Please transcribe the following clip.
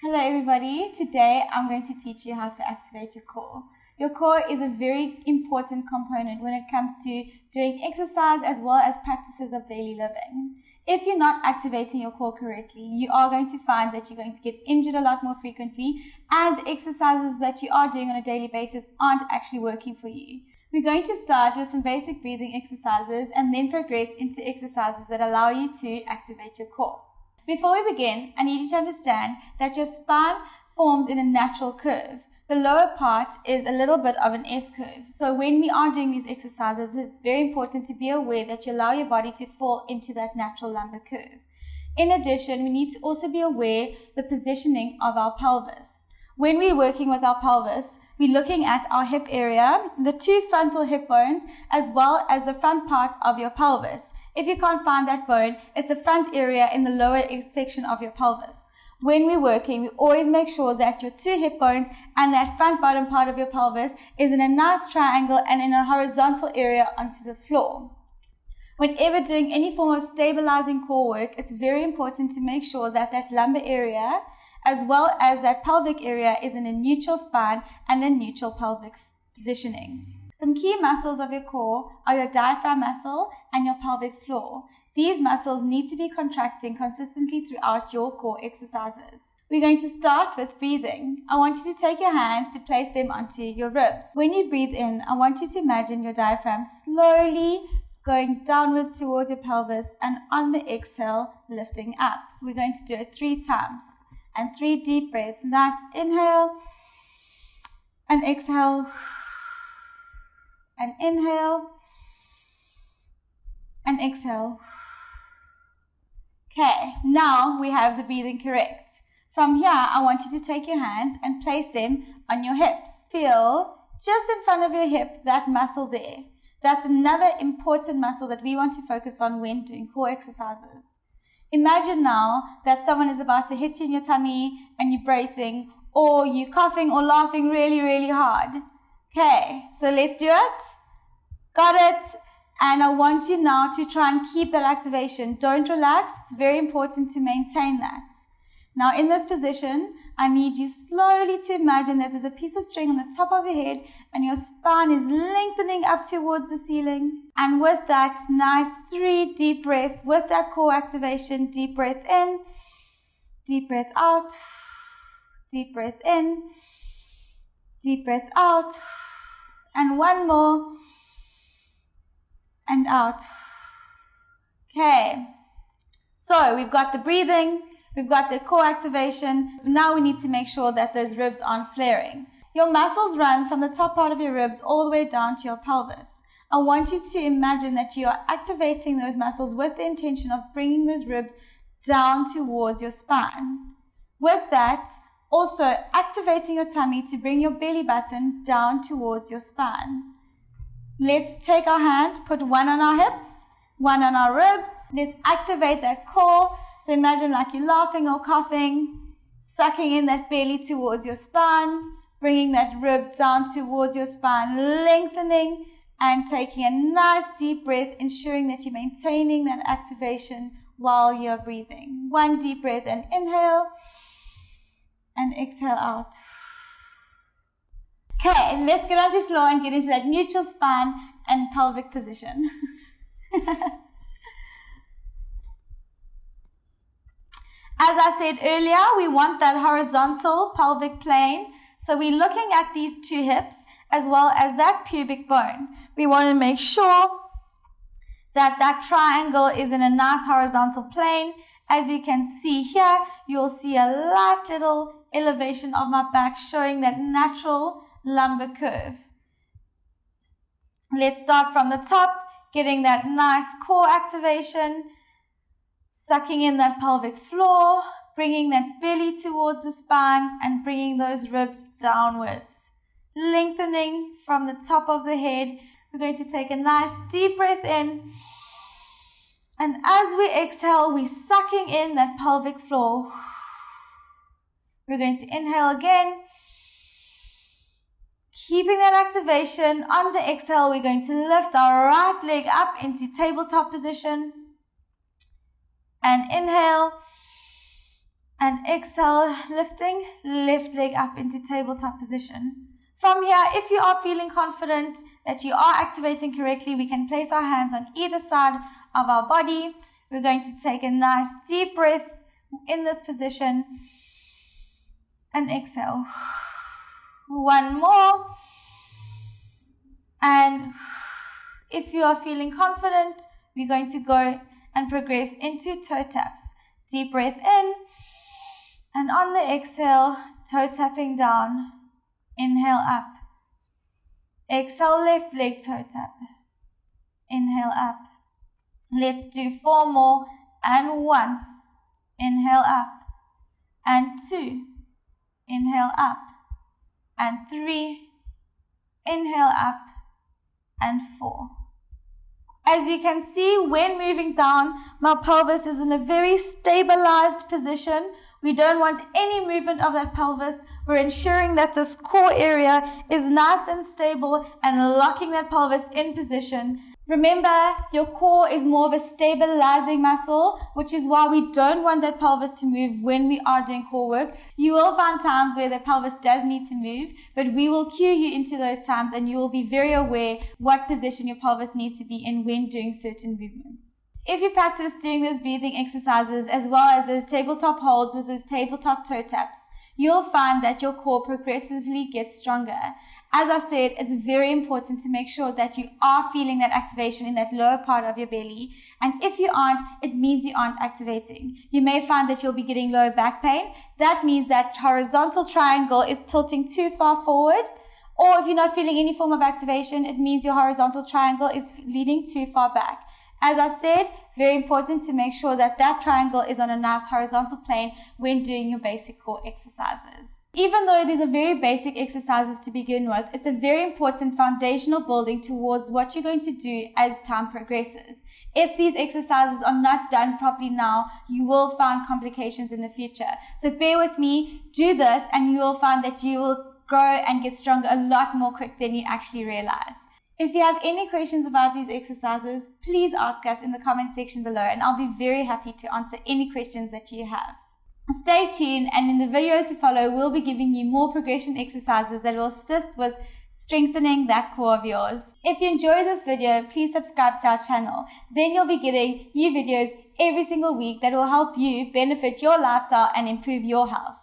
Hello everybody, today I'm going to teach you how to activate your core. Your core is a very important component when it comes to doing exercise as well as practices of daily living. If you're not activating your core correctly, you are going to find that you're going to get injured a lot more frequently, and the exercises that you are doing on a daily basis aren't actually working for you. We're going to start with some basic breathing exercises and then progress into exercises that allow you to activate your core. Before we begin, I need you to understand that your spine forms in a natural curve. The lower part is a little bit of an S-curve. So when we are doing these exercises, it's very important to be aware that you allow your body to fall into that natural lumbar curve. In addition, we need to also be aware the positioning of our pelvis. When we're working with our pelvis, we're looking at our hip area, the two frontal hip bones, as well as the front part of your pelvis. If you can't find that bone, it's the front area in the lower section of your pelvis. When we're working, we always make sure that your two hip bones and that front bottom part of your pelvis is in a nice triangle and in a horizontal area onto the floor. Whenever doing any form of stabilizing core work, it's very important to make sure that that lumbar area as well as that pelvic area is in a neutral spine and a neutral pelvic positioning. Some key muscles of your core are your diaphragm muscle and your pelvic floor. These muscles need to be contracting consistently throughout your core exercises. We're going to start with breathing. I want you to take your hands to place them onto your ribs. When you breathe in, I want you to imagine your diaphragm slowly going downwards towards your pelvis and on the exhale, lifting up. We're going to do it 3 times. And 3 deep breaths. Nice inhale and exhale. And inhale and exhale. Okay, now we have the breathing correct. From here, I want you to take your hands and place them on your hips. Feel just in front of your hip, that muscle there. That's another important muscle that we want to focus on when doing core exercises. Imagine now that someone is about to hit you in your tummy and you're bracing, or you're coughing or laughing really, really hard. Okay, so let's do it. Got it? And I want you now to try and keep that activation. Don't relax. It's very important to maintain that. Now in this position, I need you slowly to imagine that there's a piece of string on the top of your head and your spine is lengthening up towards the ceiling. And with that, nice 3 deep breaths with that core activation. Deep breath in, deep breath out, deep breath in, deep breath out, and one more. And out. Okay, so we've got the breathing, we've got the core activation. Now we need to make sure that those ribs aren't flaring. Your muscles run from the top part of your ribs all the way down to your pelvis. I want you to imagine that you are activating those muscles with the intention of bringing those ribs down towards your spine. With that, also activating your tummy to bring your belly button down towards your spine. Let's take our hand, put one on our hip, one on our rib. Let's activate that core. So imagine like you're laughing or coughing, sucking in that belly towards your spine, bringing that rib down towards your spine, lengthening and taking a nice deep breath, ensuring that you're maintaining that activation while you're breathing. 1 deep breath and inhale and exhale out. Okay, let's get onto the floor and get into that neutral spine and pelvic position. As I said earlier, we want that horizontal pelvic plane. So we're looking at these 2 hips as well as that pubic bone. We want to make sure that that triangle is in a nice horizontal plane. As you can see here, you'll see a light little elevation of my back showing that natural lumbar curve. Let's start from the top, getting that nice core activation, sucking in that pelvic floor, bringing that belly towards the spine and bringing those ribs downwards. Lengthening from the top of the head. We're going to take a nice deep breath in, and as we exhale, we're sucking in that pelvic floor. We're going to inhale again. Keeping that activation. On the exhale, we're going to lift our right leg up into tabletop position. And inhale. And exhale, lifting left leg up into tabletop position. From here, if you are feeling confident that you are activating correctly, we can place our hands on either side of our body. We're going to take a nice deep breath in this position and exhale. One more. And if you are feeling confident, we're going to go and progress into toe taps. Deep breath in. And on the exhale, toe tapping down, inhale up. Exhale, left leg toe tap. Inhale up. Let's do 4 more, and 1. Inhale up. And 2. Inhale up. And 3. Inhale up. And 4. As you can see, when moving down, my pelvis is in a very stabilized position. We don't want any movement of that pelvis. We're ensuring that this core area is nice and stable and locking that pelvis in position. Remember, your core is more of a stabilizing muscle, which is why we don't want that pelvis to move when we are doing core work. You will find times where the pelvis does need to move, but we will cue you into those times and you will be very aware what position your pelvis needs to be in when doing certain movements. If you practice doing those breathing exercises as well as those tabletop holds with those tabletop toe taps, you'll find that your core progressively gets stronger. As I said, it's very important to make sure that you are feeling that activation in that lower part of your belly. And if you aren't, it means you aren't activating. You may find that you'll be getting lower back pain. That means that horizontal triangle is tilting too far forward. Or if you're not feeling any form of activation, it means your horizontal triangle is leaning too far back. As I said, very important to make sure that that triangle is on a nice horizontal plane when doing your basic core exercises. Even though these are very basic exercises to begin with, it's a very important foundational building towards what you're going to do as time progresses. If these exercises are not done properly now, you will find complications in the future. So bear with me, do this, and you will find that you will grow and get stronger a lot more quick than you actually realize. If you have any questions about these exercises, please ask us in the comment section below, and I'll be very happy to answer any questions that you have. Stay tuned, and in the videos to follow, we'll be giving you more progression exercises that will assist with strengthening that core of yours. If you enjoy this video, please subscribe to our channel. Then you'll be getting new videos every single week that will help you benefit your lifestyle and improve your health.